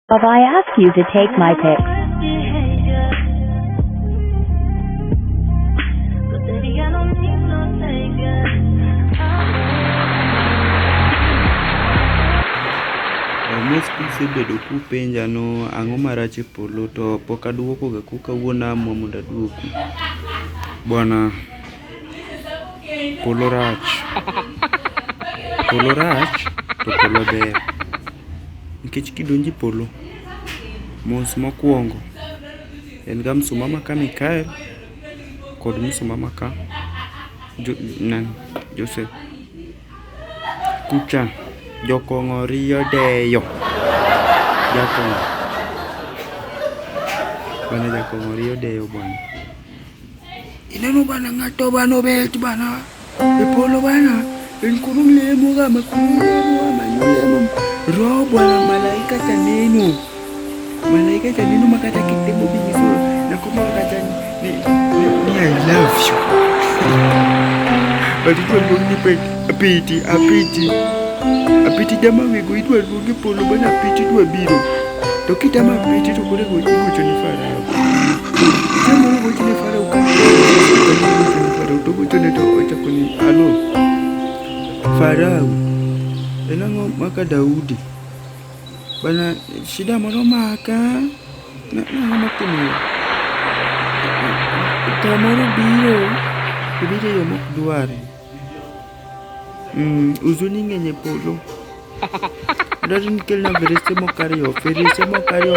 But I ask you to take my pics. Most kisebedo kupenja no ang'o marach e polo to pok aduoko ga ku kawuono amua mondo aduoku. Bwana, polo rach. Polo rach to polo ber. Nikech kidonji polo mos mokwongo en ga msumama ka Mikael kod msumama ka Joseph. Kucha jokong'o riyo deyo. Jakong'o riyo deyo bwana. Ineno bwana ng'ato bwana obet bwana e polo bwana. En kurung lemo ga manyulemo. Roho bwana malaika chaneno. Malaika chaneno makata kitemo bingiso. Na kuma kata ni I love you. But it will be apiti dama wego idwa luongi polo bana apiti dwa biro. To kitama apiti to kore gocho ni farao. Jamo gocho ni farao ka. To gocho ni to ochako ni alo. Farao. Enang'o maka Daudi. Bana shida moro maka. Na matimo. Tomoro biro. Biro yo mok dware. Uzuni ng'enye polo. Doesn't kill na verese mokario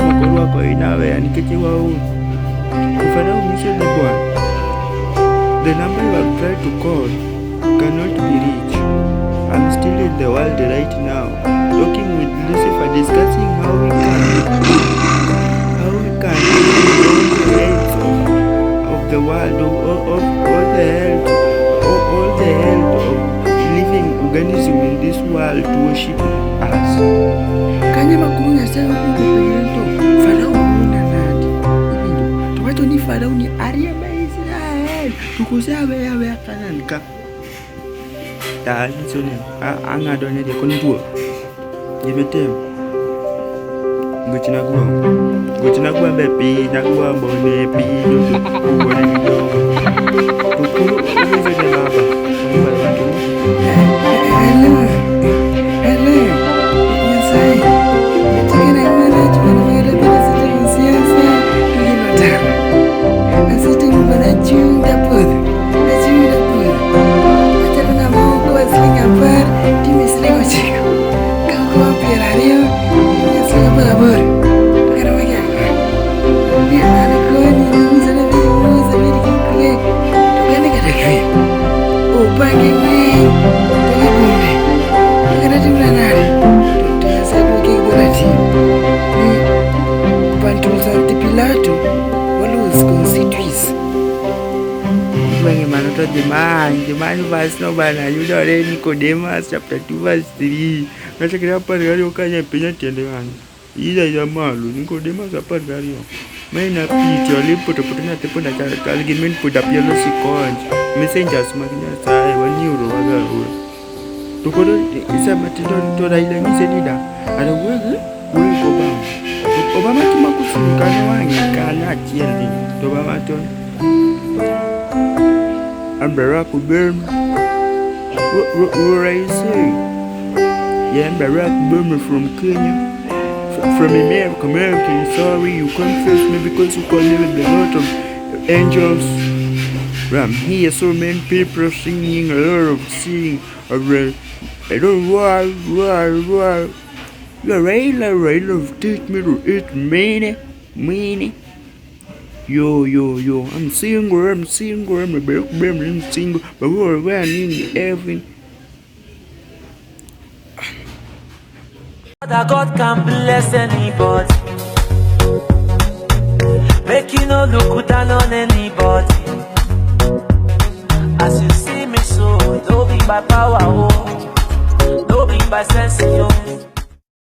mokorwako inawe nikech waun. Ufana umisho ni bwana. The number you have tried to call cannot be reached. I'm still in the world right now, talking with Lucifer, discussing how we can all the health of the world, of all the health of living organism in this world to worship us. Kanya makurunya sayo kukupeirento Farao muna nadi. Tuwato ni Farao ni Arya ba Israel. Tukusawe yawe akananka. Dahil suni angado niya di konduo. Yemetem. Guchinagua bepi, nagua mbone pi. Kukuwa nido. Tukuru uweze ni laba. Dimani verse no bana yudore Nicodemus chapter 2 verse 3. Nachakira pargario kanya penya tiende wana. Ida ya malu Nicodemus apargario. Maina piti olipo topotana tepona cha argument puda piano sikonje. Messengers magina sai waniuro wagahura. Tukoro isa matindo to raila misedida. Ara wege Obama kimakusukana wangi kana chiende. Obama ton I'm Barack Obama. What are you saying? Yeah, I'm Barack Obama from Kenya. From America. Sorry, you confused me because you call me with a lot of angels. I'm here, so many people singing, a lot of singing. I don't know why. Take me to eat many. Yo, I'm single, I'm single, but we're in heaven. God can bless anybody. Make you no look down on anybody. As you see me so, don't be by power, oh. Don't be by sense, oh.